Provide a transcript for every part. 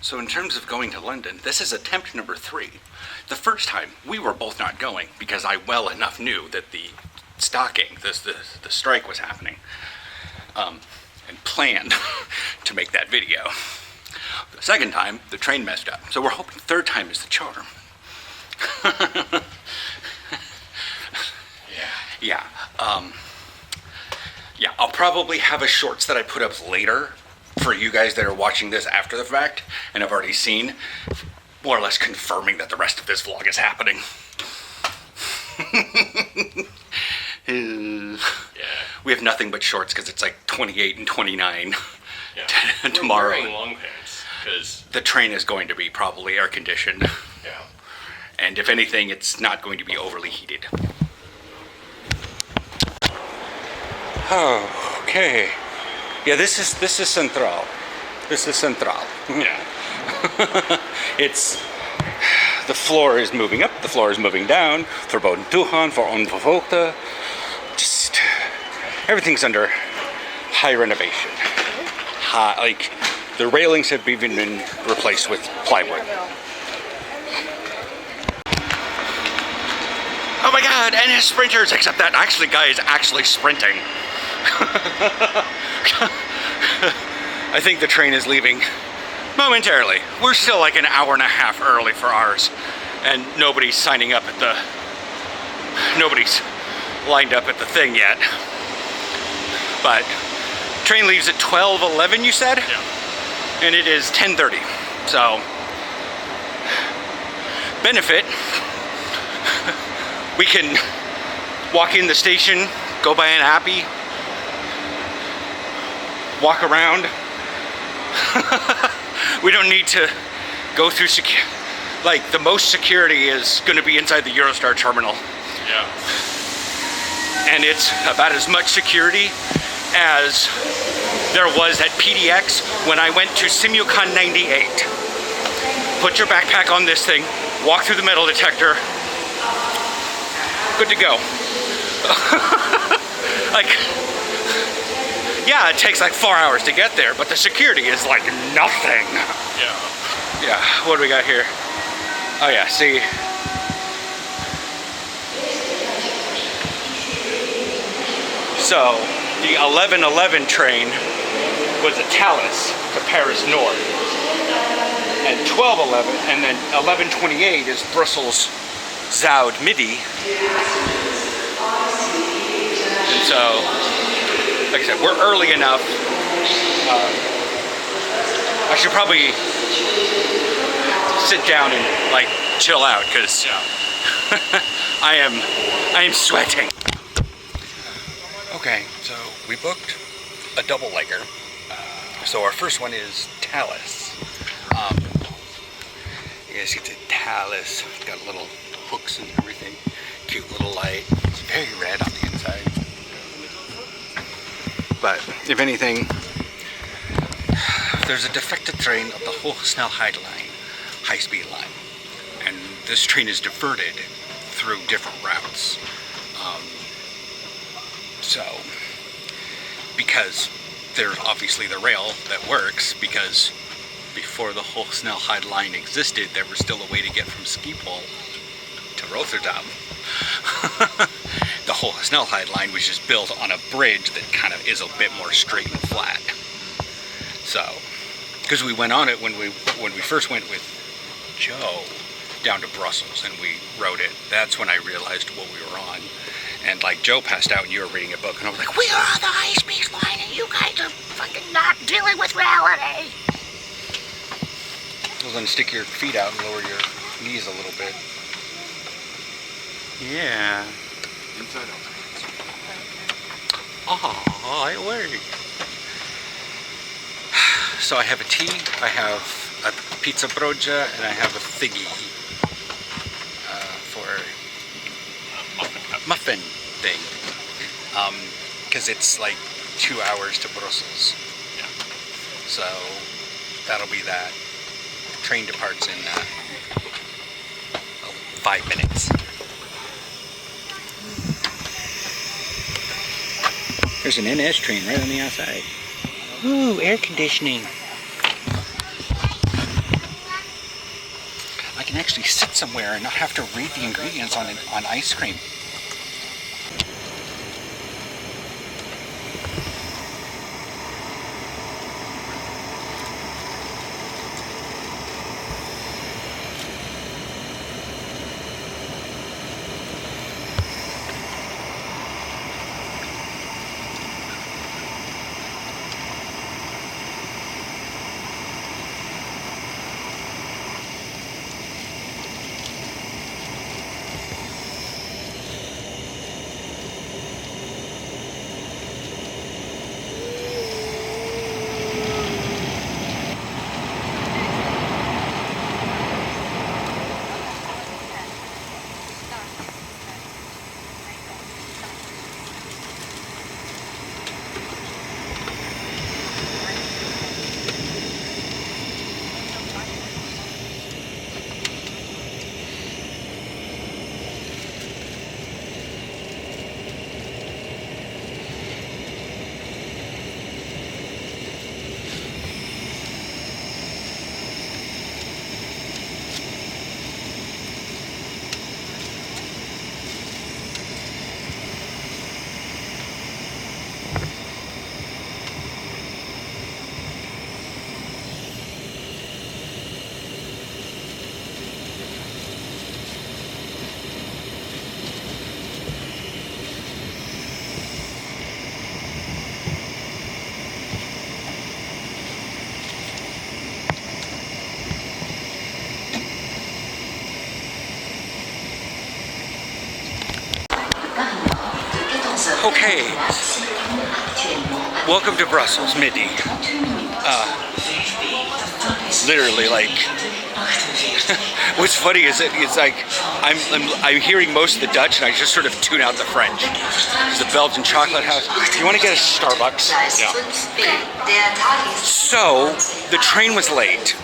So in terms of going to London, this is attempt number 3. The first time, we were both not going because I well enough knew that the strike was happening, and planned to make that video. The second time, the train messed up. So we're hoping third time is the charm. Yeah. Yeah, I'll probably have a shorts that I put up later for you guys that are watching this after the fact and have already seen, more or less confirming that the rest of this vlog is happening. Yeah. We have nothing but shorts because it's like 28 and 29 tomorrow. We're wearing long pants because the train is going to be probably air conditioned. Yeah. And if anything, it's not going to be overly heated. Oh, okay. Yeah, this is Central. This is Central. Yeah. The floor is moving up, the floor is moving down. Verboden toegang voor onbevolkte. Just everything's under high renovation. Like the railings have even been replaced with plywood. Oh my God! And his sprinters, except that guy is actually sprinting. I think the train is leaving momentarily. We're still like an hour and a half early for ours, and nobody's signing up at nobody's lined up at the thing yet. But train leaves at 12:11, you said? Yeah. And it is 10:30. So benefit, we can walk in the station, go buy an appy, walk around. We don't need to go through like the most security is going to be inside the Eurostar terminal. Yeah. And it's about as much security as there was at PDX when I went to Simucon 98. Put your backpack on this thing, walk through the metal detector, good to go. Like, yeah, it takes like 4 hours to get there, but the security is like nothing. Yeah. Yeah, what do we got here? Oh yeah, see. So, the 11:11 train was a Thalys to Paris North. And 12:11, and then 11:28 is Brussels-Zuid Midi. And so, like I said, we're early enough. I should probably sit down and like chill out because I am sweating. Okay, so we booked a double legger. So our first one is Thalys. You guys see the Thalys. It's got little hooks and everything. Cute little light. It's very red on the inside. But if anything, there's a defective train of the Hogesnelheid line, high-speed line, and this train is diverted through different routes. So, because there's obviously the rail that works, because before the Hogesnelheid line existed, there was still a way to get from Schiphol to Rotterdam. The Hogesnelheid line was just built on a bridge that kind of is a bit more straight and flat. So, because we went on it when we first went with Joe down to Brussels and we rode it, that's when I realized what we were on. And like Joe passed out and you were reading a book and I was like, we are on the high-speed line and you guys are fucking not dealing with reality. Well, then stick your feet out and lower your knees a little bit. Yeah. Inside out. Oh, it worked. So I have a tea, I have a pizza broja, and I have a figgy for muffin thing. Because it's like 2 hours to Brussels. Yeah. So that'll be that. Train departs in 5 minutes. There's an NS train right on the outside. Ooh, air conditioning. actually sit somewhere and not have to read the ingredients on ice cream. Okay, welcome to Brussels, Midi. Literally, like, what's funny is that it's like I'm hearing most of the Dutch, and I just sort of tune out the French. There's the Belgian chocolate house. Do you want to get a Starbucks? Yeah. So the train was late.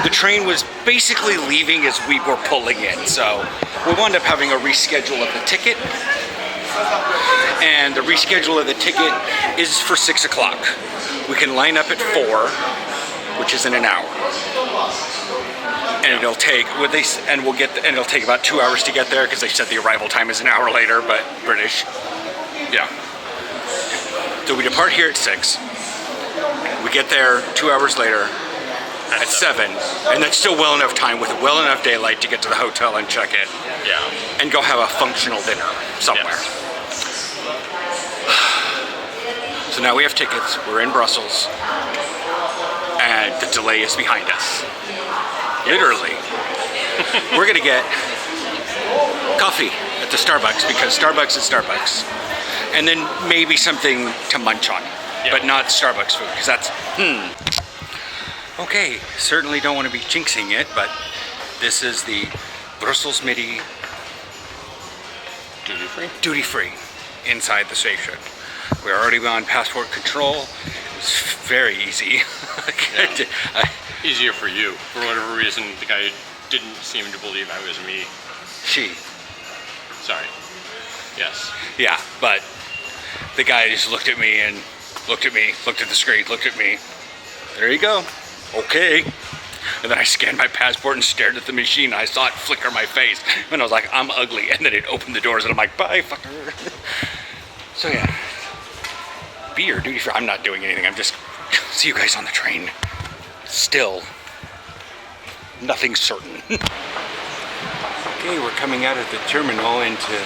The train was basically leaving as we were pulling in. So we wound up having a reschedule of the ticket. And the reschedule of the ticket is for 6 o'clock. We can line up at 4, which is in an hour. And it'll take it'll take about 2 hours to get there because they said the arrival time is an hour later, but British. Yeah. So we depart here at 6. We get there 2 hours later at 7, and that's still well enough time with well enough daylight to get to the hotel and check in. Yeah. And go have a functional dinner somewhere. Yes. So now we have tickets, we're in Brussels, and the delay is behind us. Literally. We're gonna get coffee at the Starbucks because Starbucks is Starbucks. And then maybe something to munch on, but not Starbucks food, because that's, Okay, certainly don't want to be jinxing it, but this is the Brussels Midi duty free inside the station. We're already on passport control. It's very easy. Easier for you. For whatever reason, the guy didn't seem to believe I was me. She. Sorry. Yes. Yeah, but the guy just looked at me and looked at the screen, looked at me. There you go. Okay. And then I scanned my passport and stared at the machine. I saw it flicker my face. And I was like, I'm ugly. And then it opened the doors and I'm like, bye, fucker. So yeah. Beer, duty free. I'm not doing anything. I'm just, see you guys on the train. Still, nothing certain. Okay, we're coming out of the terminal into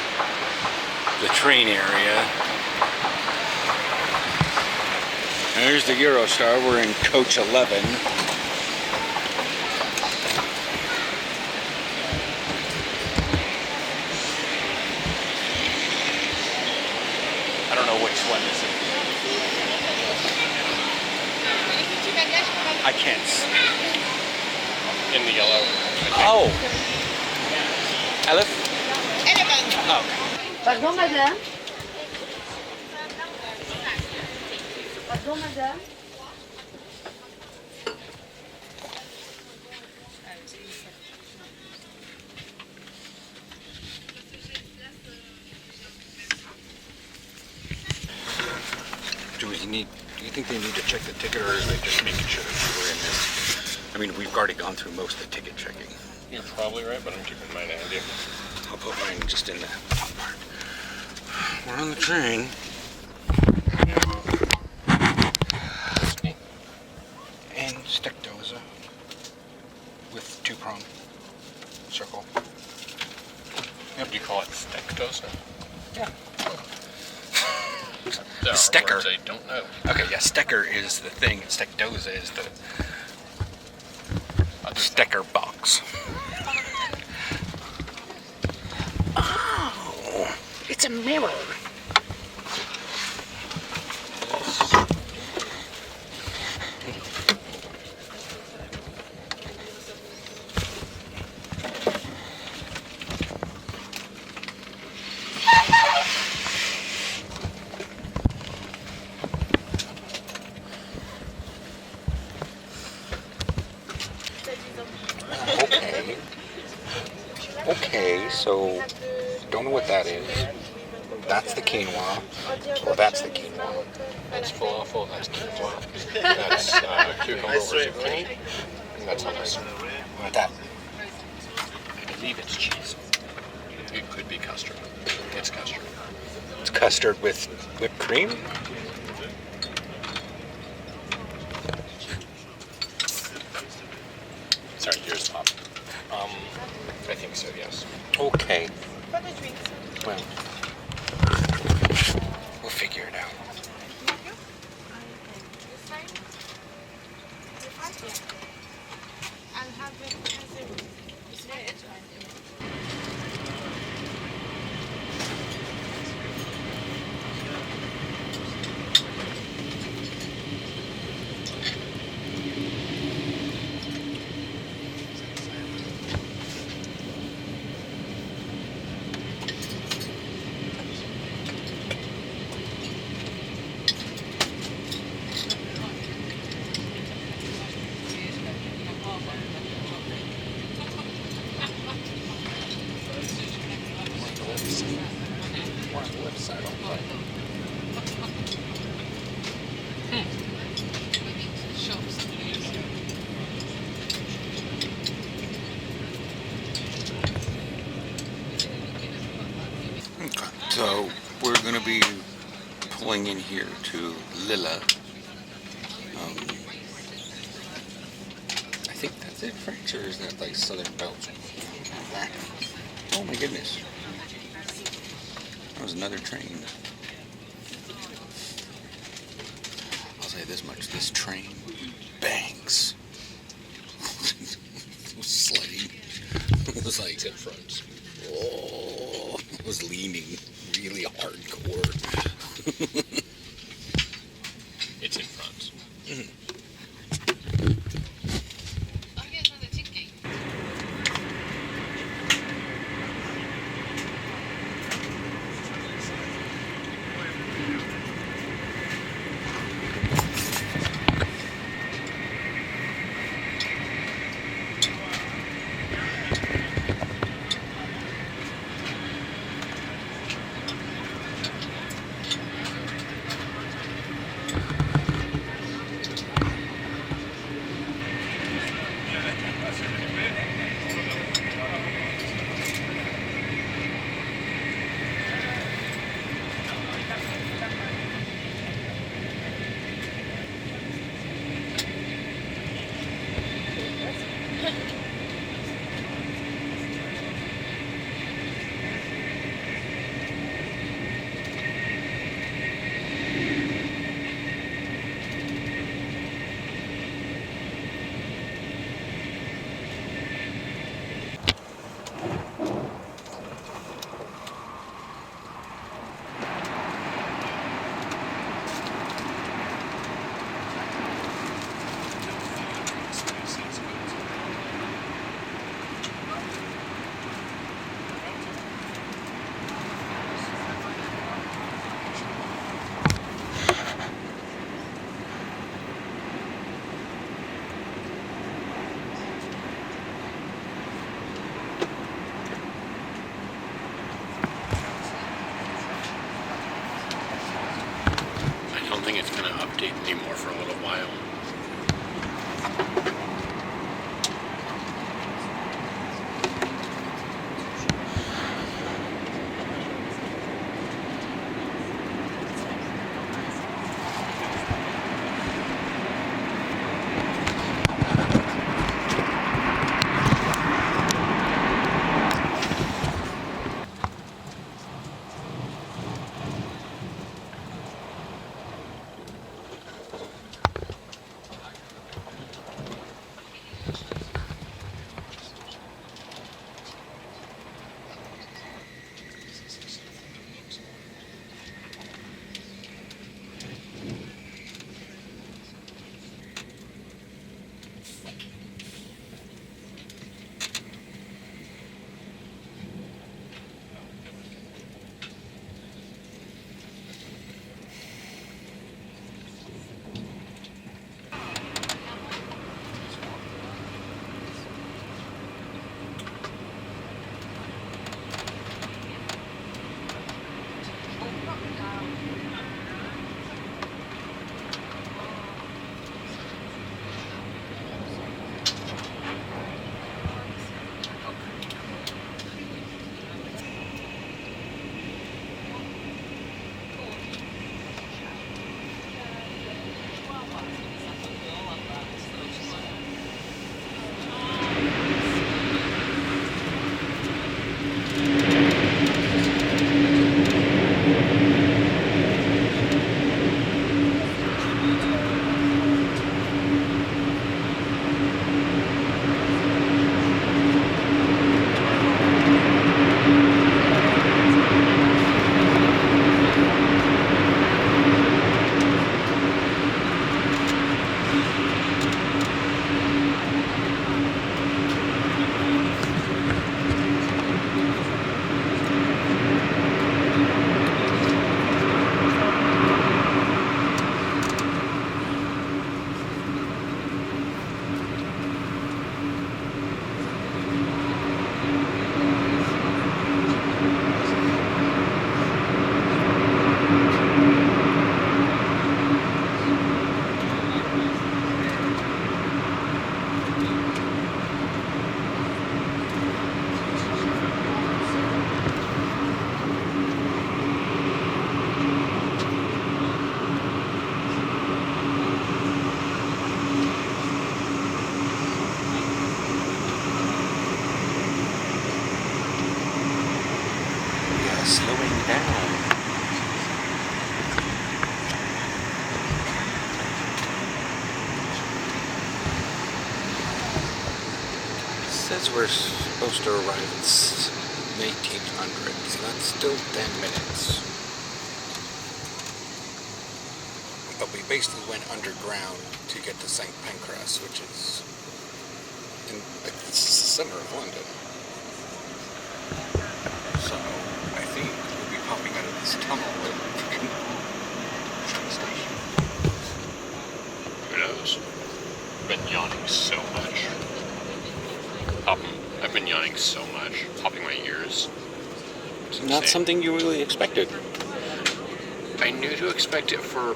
the train area. There's the Eurostar. We're in coach 11. I don't know which one this is. I can't see. In the yellow. Oh. Aleph? Oh. Pardon, madame? Pardon, madame? Do you think they need to check the ticket, or is they just making sure that we're in this? I mean, we've already gone through most of the ticket checking. You're probably right, but I'm keeping mine handy. I'll put mine just in the top part. We're on the train. And Steckdose with 2-prong circle. Yep. You call it Steckdose? Yeah. There are Stecker. words I don't know. Okay, yeah, Stecker is the thing. Steckdose is the Stecker box. Oh, it's a mirror. Okay, so don't know what that is. That's the quinoa. Well, that's the quinoa. That's falafel, that's quinoa, that's cucumber or zucchini, and that's hummus. What that? I believe it's cheese. It could be custard. It's custard. It's custard with whipped cream? Sorry, yours pop. I think so, yes. Okay. Well, we'll figure it out. So we're going to be pulling in here to Lilla. I think that's it, French, or is that like Southern Belgium? Oh my goodness. That was another train. I'll say this much, this train bangs. It was sliding. It was like in front. Oh, it was leaning really hardcore. It's in front. Mm-hmm. says we're supposed to arrive in 1800, so that's still 10 minutes. But we basically went underground to get to St. Pancras, which is in the center of London. So I think we'll be popping out of this tunnel at the station. Who knows? I've been yawning so much. I've been yawning so much, popping my ears. Not something you really expected. I knew to expect it for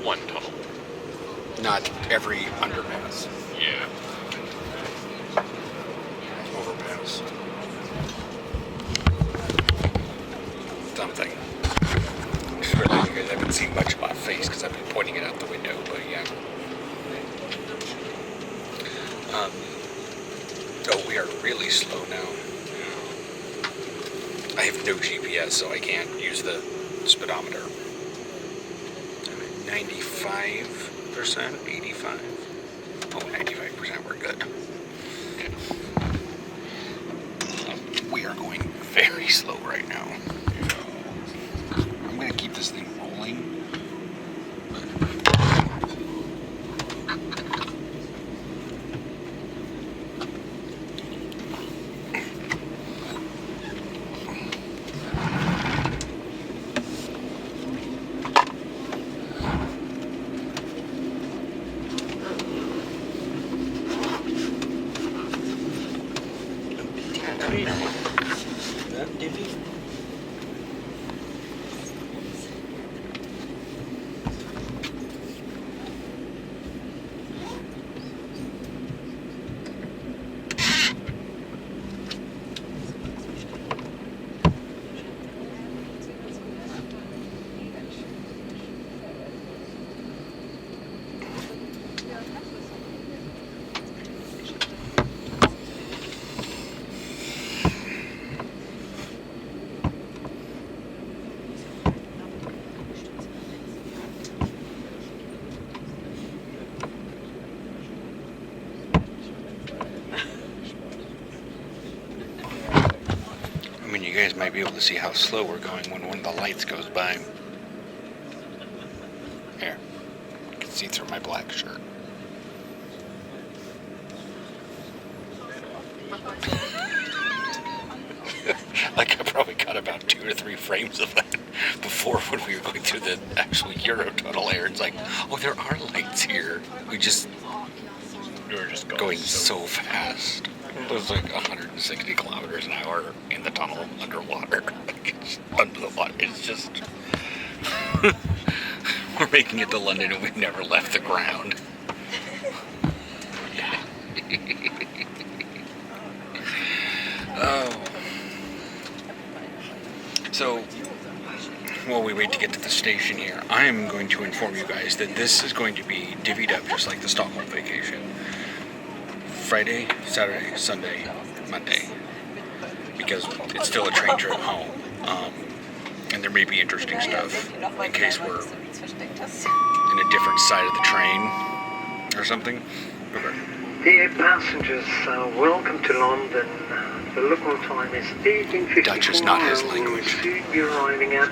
one tunnel. Not every underpass. Yeah. Overpass. Something. Just realized you guys haven't seen much of my face because I've been pointing it out the window, but yeah. Oh, we are really slow now. I have no GPS, so I can't use the speedometer. I'm at 95%, 85. Oh, 95%, we're good. We are going very slow right now. I'm going to keep this thing rolling. You guys might be able to see how slow we're going when one of the lights goes by. Here, you can see through my black shirt. Like I probably got about 2 or 3 frames of that before when we were going through the actual Eurotunnel area. It's like, oh, there are lights here. We were just going so fast. It was like 160 kilometers an hour in the tunnel underwater. It's under the water. It's just... We're making it to London and we've never left the ground. Oh. So, while we wait to get to the station here, I'm going to inform you guys that this is going to be divvied up just like the Stockholm vacation. Friday, Saturday, Sunday, Monday, because it's still a train trip home, and there may be interesting stuff in case we're in a different side of the train or something. Okay. Dear passengers, welcome to London. The local time is 18:54. Dutch is not his language. We'll soon be arriving at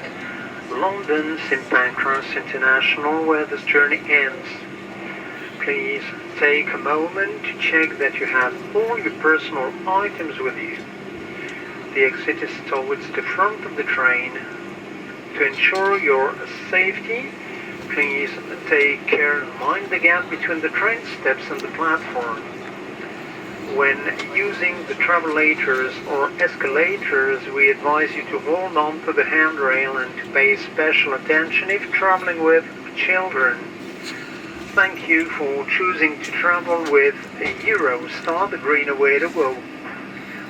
London St. Pancras International, where this journey ends. Please take a moment to check that you have all your personal items with you. The exit is towards the front of the train. To ensure your safety, please take care and mind the gap between the train steps and the platform. When using the travelators or escalators, we advise you to hold on to the handrail and to pay special attention if traveling with children. Thank you for choosing to travel with Eurostar, the greener way to go.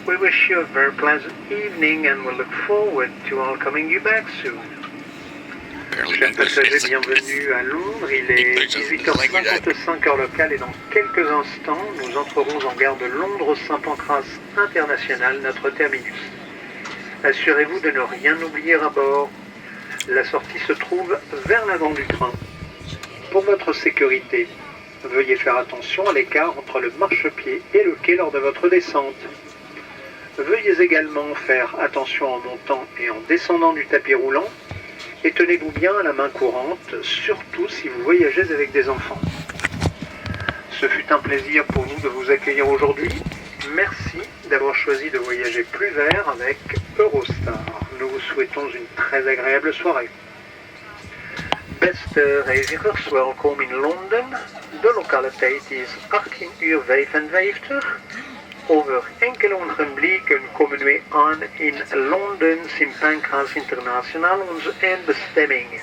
We wish you a very pleasant evening and we look forward to welcoming you back soon. Chers passagers, bienvenue à Londres. Il est 18h55 heure locale et dans quelques instants, nous entrerons en gare de Londres-Saint-Pancras International, notre terminus. Assurez-vous de ne rien oublier à bord. La sortie se trouve vers l'avant du train. Pour votre sécurité, Veuillez faire attention à l'écart entre le marchepied et le quai lors de votre descente. Veuillez également faire attention en montant et en descendant du tapis roulant et tenez-vous bien à la main courante, surtout si vous voyagez avec des enfants. Ce fut un plaisir pour nous de vous accueillir aujourd'hui. Merci d'avoir choisi de voyager plus vert avec Eurostar. Nous vous souhaitons une très agréable soirée. Beste reizigers, welkom in Londen. De lokale tijd is 18:55. Over enkele ogenblikken komen we aan in Londen, St. Pancras Internationaal, onze eindbestemming.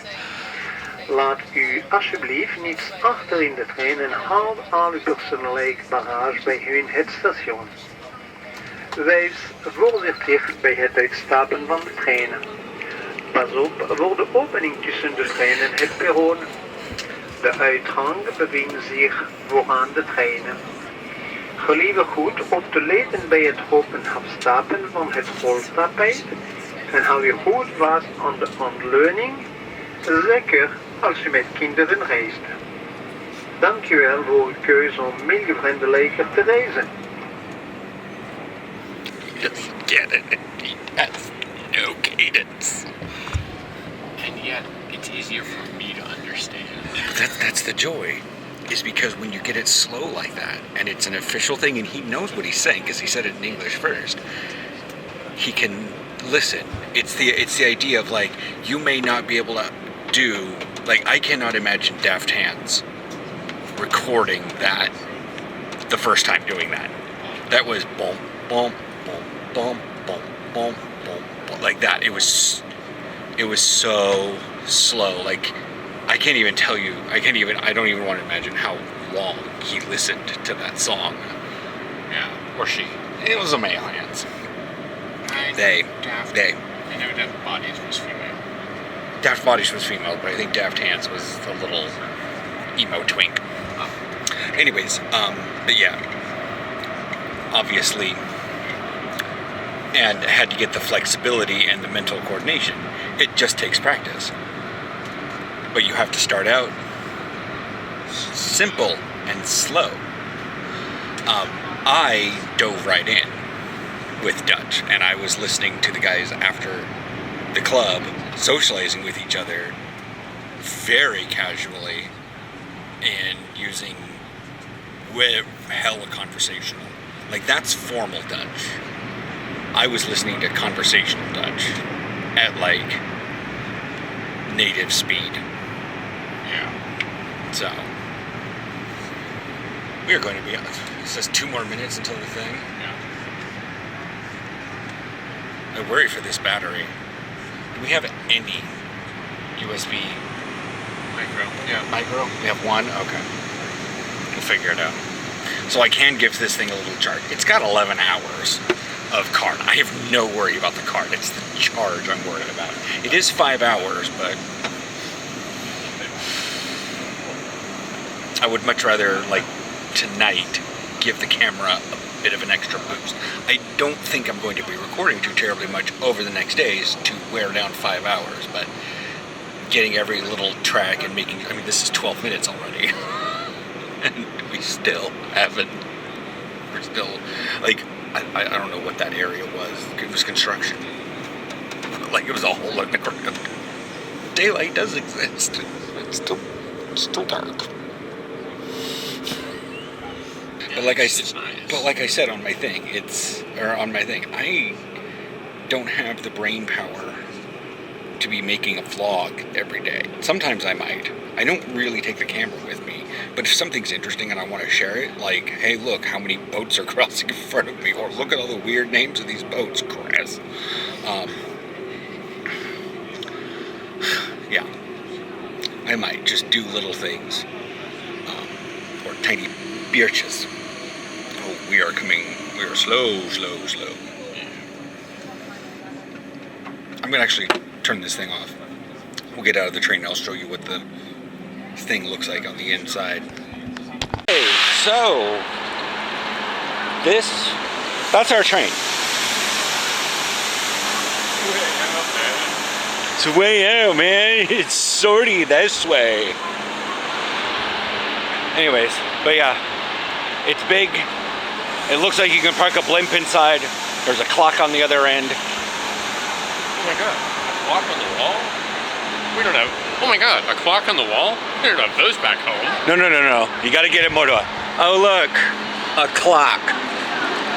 Laat u alsjeblieft niets achter in de trein en haal al uw persoonlijke bagage bij u in het station. Wees voorzichtig bij het uitstappen van de trein. Pas op voor de opening tussen de trein en het perron. De uitgang bevindt zich vooraan de trein. Gelieve goed op te letten bij het open afstappen van het roltapijt en hou je goed vast aan de ontleuning, zeker als u met kinderen reist. Dankjewel voor uw keuze om milieuvriendelijker te reizen. Just get it. He has no cadence. And yet, it's easier for me to understand. That's the joy, is because when you get it slow like that, and it's an official thing, and he knows what he's saying because he said it in English first, he can listen. It's the idea of, like, you may not be able to do, like, I cannot imagine Deft Hands recording that the first time doing that. That was boom, boom, boom, boom, boom, boom, boom, boom, like that. It was so slow. Like, I can't even tell you, I don't even want to imagine how long he listened to that song. Yeah, or she. It was a male hands. I They. know Daft Bodies was female. Daft Bodies was female, but I think Daft Hands was the little emo twink. Oh. Anyways, but yeah, obviously, and had to get the flexibility and the mental coordination. It just takes practice. But you have to start out simple and slow. I dove right in with Dutch, and I was listening to the guys after the club, socializing with each other very casually and using hella conversational. Like, that's formal Dutch. I was listening to conversational Dutch at, like, native speed. Yeah. So, we are going to be, it says 2 more minutes until the thing. Yeah. I worry for this battery. Do we have any USB Micro. Yeah. micro? We have one? Okay. We'll figure it out. So I can give this thing a little charge. It's got 11 hours of card. I have no worry about the card. It's the charge I'm worried about. It is 5 hours, but I would much rather, like, tonight, give the camera a bit of an extra boost. I don't think I'm going to be recording too terribly much over the next days to wear down 5 hours, but getting every little track and making, I mean, this is 12 minutes already. And we still haven't, we're still, like, I don't know what that area was. It was construction. Like, it was a hole in the ground. Daylight does exist. It's still dark. But like I said on my thing, I don't have the brain power to be making a vlog every day. Sometimes I might. I don't really take the camera with me, but if something's interesting and I want to share it, like, hey, look how many boats are crossing in front of me, or look at all the weird names of these boats, Chris. Yeah, I might just do little things, or tiny birches. Oh, we are slow. I'm gonna actually turn this thing off. We'll get out of the train and I'll show you what the thing looks like on the inside. Hey, so that's our train. It's way out, man. It's sorty this way. Anyways, but yeah, it's big. It looks like you can park a blimp inside. There's a clock on the other end. Oh my god, a clock on the wall? We don't have, oh my god, a clock on the wall? We don't have those back home. No. You gotta get it more to oh look, a clock.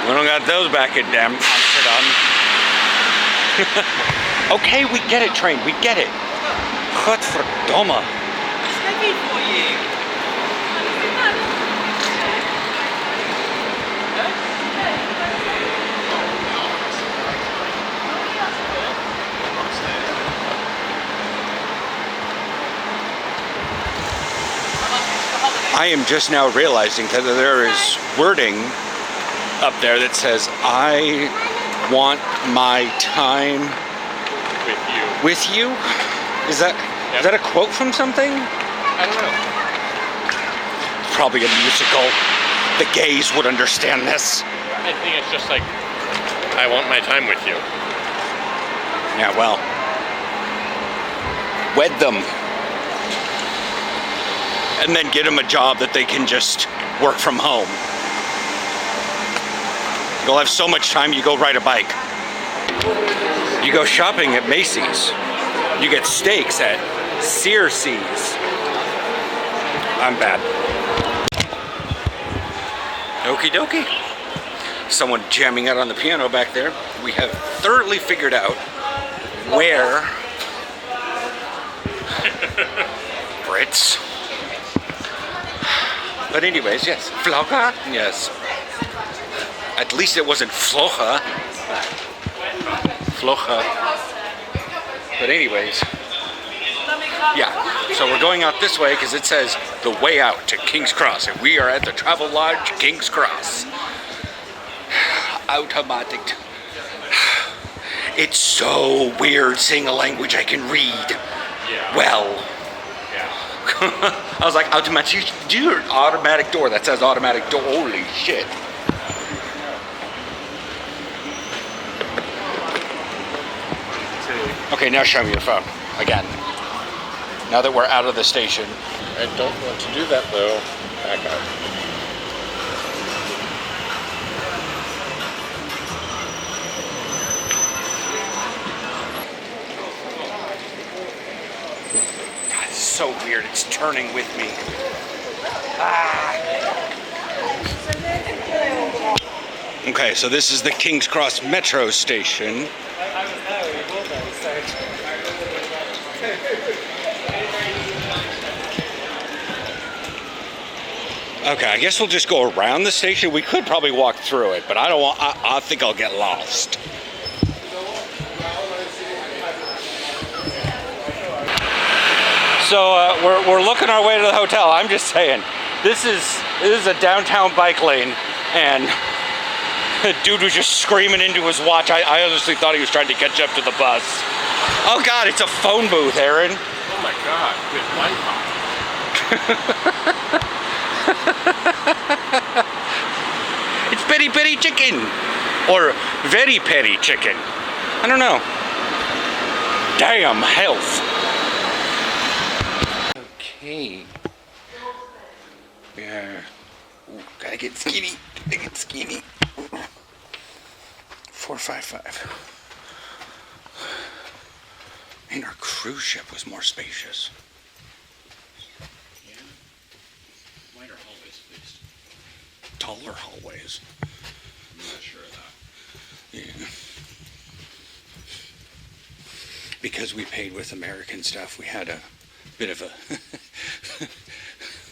We don't got those back in damn Amsterdam. Okay, we get it, train, we get it. Godverdomme. I am just now realizing that there is wording up there that says, I want my time with you. Is that a quote from something? I don't know. Probably a musical. The gays would understand this. I think it's just like, I want my time with you. Yeah, well, wed them. And then get them a job that they can just work from home. You'll have so much time, you go ride a bike. You go shopping at Macy's. You get steaks at Searcy's. I'm bad. Okie dokie. Someone jamming out on the piano back there. We have thoroughly figured out where Brits. But anyways, yes, Flogger, yes. At least it wasn't Flocha. Flocha. But anyways, yeah. So we're going out this way because it says the way out to King's Cross. And we are at the Travel Lodge, King's Cross. Automatic. It's so weird seeing a language I can read. Yeah. Well. I was like, automatic door. That says automatic door. Holy shit. Okay, now show me your phone. Again. Now that we're out of the station. I don't want to do that though. Back up. So weird, it's turning with me. Ah. Okay, so this is the King's Cross metro station. Okay, I guess we'll just go around the station. We could probably walk through it, but I don't want, I think I'll get lost. So we're looking our way to the hotel. I'm just saying, this is a downtown bike lane, and the dude was just screaming into his watch. I honestly thought he was trying to catch up to the bus. Oh God, it's a phone booth, Aaron. Oh my God, with Wi-Fi. It's peri peri chicken, or very peri chicken. I don't know. Damn health. Okay. Yeah. Ooh, gotta get skinny. 455. And our cruise ship was more spacious. Yeah. Wider hallways at least. Taller hallways. I'm not sure of that. Yeah. Because we paid with American stuff, we had a bit of a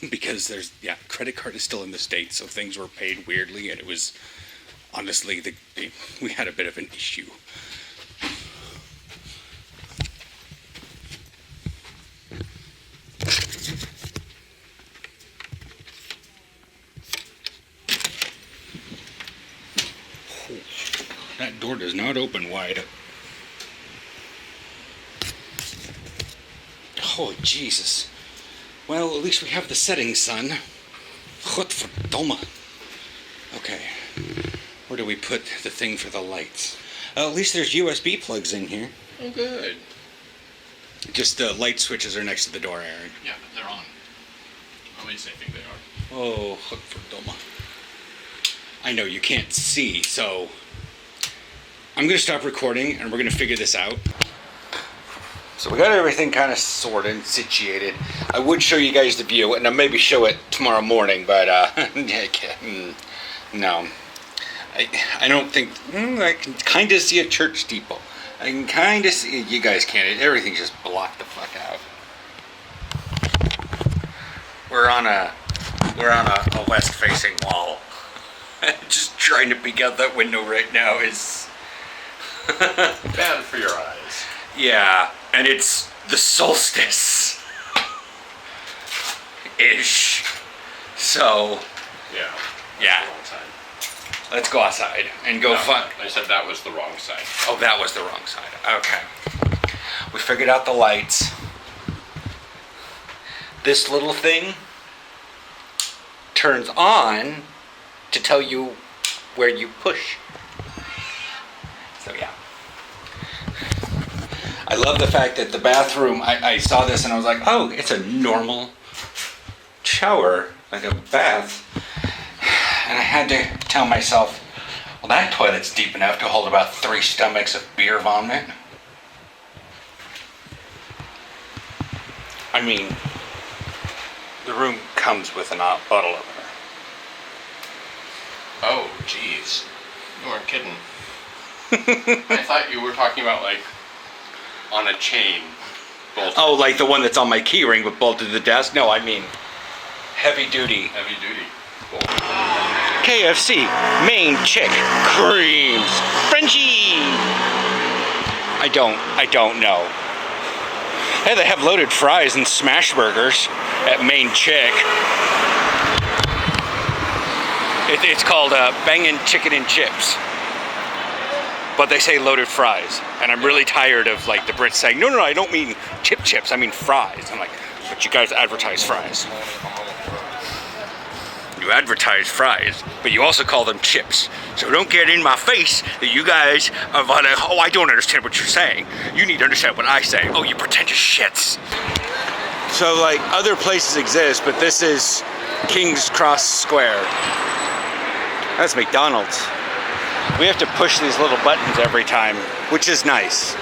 because there's credit card is still in the States, so things were paid weirdly, and it was honestly we had a bit of an issue. That door does not open wide. Oh, Jesus. Well, at least we have the settings, son. Godverdomme. Okay. Where do we put the thing for the lights? At least there's USB plugs in here. Oh, good. Just the light switches are next to the door, Aaron. Yeah, but they're on. At least I think they are. Oh, hook for Doma. I know you can't see, so I'm going to stop recording and we're going to figure this out. So we got everything kind of sorted and situated. I would show you guys the view, and I'll maybe show it tomorrow morning, but no. I don't think, I can kind of see a church steeple. I can kind of see, you guys can't, everything's just blocked the fuck out. We're on a west facing wall. Just trying to peek out that window right now is Bad for your eyes. yeah, and it's the solstice ish. So Yeah. yeah, Wrong side. let's go outside and go No, fuck. I said that was the wrong side. Oh, that was the wrong side. Okay. We figured out the lights. This little thing turns on to tell you where you push. So yeah. I love the fact that the bathroom, I saw this and I was like, oh, it's a normal shower, like a bath. And I had to tell myself, well, that toilet's deep enough to hold about 3 stomachs of beer vomit. I mean, the room comes with a bottle opener. Oh, jeez. You weren't kidding. I thought you were talking about like on a chain. Bolted. Oh, like the one that's on my key ring but bolted to the desk? No, I mean heavy duty. Heavy duty. Bolted. KFC, main chick, creams, Frenchie. I don't know. Hey, they have loaded fries and smash burgers at Main Chick. It's called Bangin' Chicken and Chips. But they say loaded fries. And I'm really tired of like the Brits saying, no, I don't mean chips, I mean fries. I'm like, but you guys advertise fries. You advertise fries, but you also call them chips. So don't get in my face that you guys are like, oh, I don't understand what you're saying. You need to understand what I say. Oh, you pretentious shits. So like other places exist, but this is King's Cross Square. That's McDonald's. We have to push these little buttons every time, which is nice.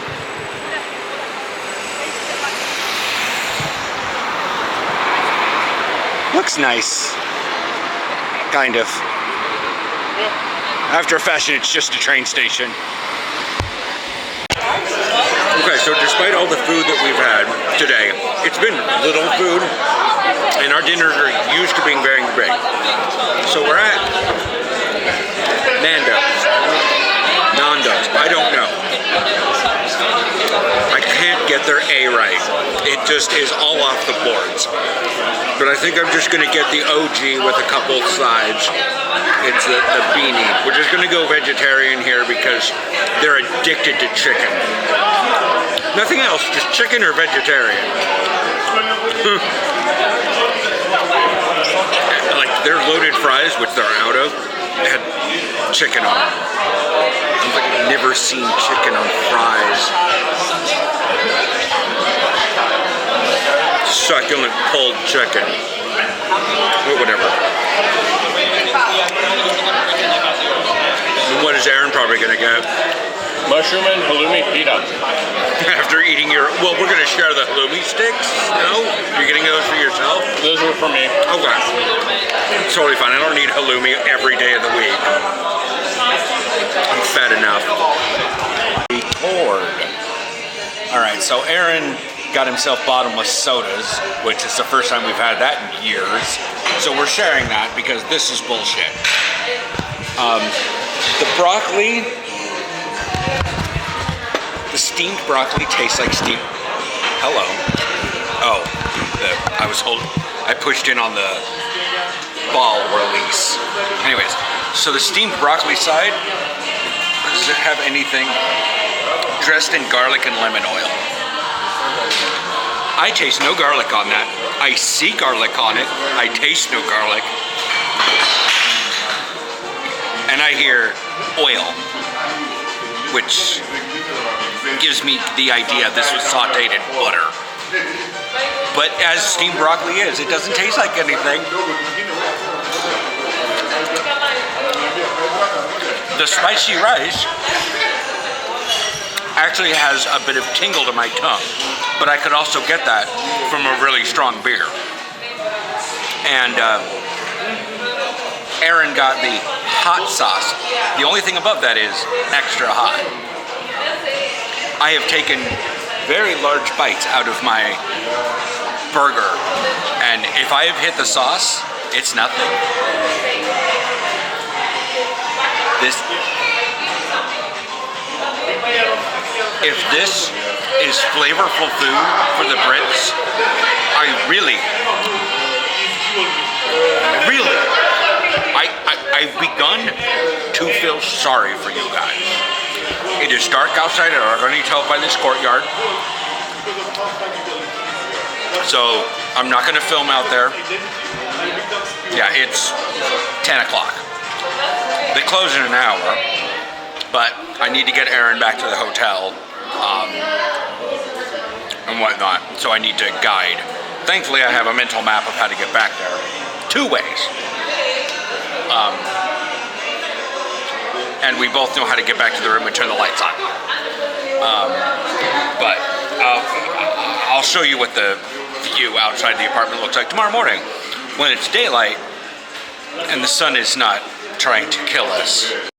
Looks nice. Kind of. After a fashion, it's just a train station. Okay, so despite all the food that we've had today, it's been little food, and our dinners are used to being very big. So we're at Nando's. I don't know. I can't get their A right. It just is all off the boards. But I think I'm just gonna get the OG with a couple sides. It's the beanie. We're just gonna go vegetarian here because they're addicted to chicken. Nothing else, just chicken or vegetarian. Like their loaded fries, which they're out of, they had chicken on them. I've like never seen chicken on fries. Succulent pulled chicken. Well, whatever. And what is Aaron probably gonna get? Mushroom and halloumi pita. After eating your, well, we're gonna share the halloumi sticks. No, you're getting those for yourself. Those were for me. Okay, totally fine. I don't need halloumi every day of the week. I'm fat enough. Record. All right, so Aaron got himself bottomless sodas, which is the first time we've had that in years. So we're sharing that because this is bullshit. The broccoli, the steamed broccoli tastes like steamed. Hello. Oh, I pushed in on the ball release. Anyways, so the steamed broccoli side, does it have anything dressed in garlic and lemon oil? I taste no garlic on that. I see garlic on it. I taste no garlic. And I hear oil, which gives me the idea this was sauteed in butter. But as steamed broccoli is, it doesn't taste like anything. The spicy rice actually has a bit of tingle to my tongue, but I could also get that from a really strong beer. And Aaron got the hot sauce. The only thing above that is extra hot. I have taken very large bites out of my burger, and if I have hit the sauce, it's nothing. If this is flavorful food for the Brits, I've begun to feel sorry for you guys. It is dark outside, I can already tell by this courtyard. So I'm not going to film out there. Yeah, it's 10 o'clock. They close in an hour, but I need to get Aaron back to the hotel and whatnot, so I need to guide. Thankfully, I have a mental map of how to get back there. 2 ways. And we both know how to get back to the room and turn the lights on. But I'll show you what the view outside the apartment looks like tomorrow morning when it's daylight and the sun is not trying to kill us.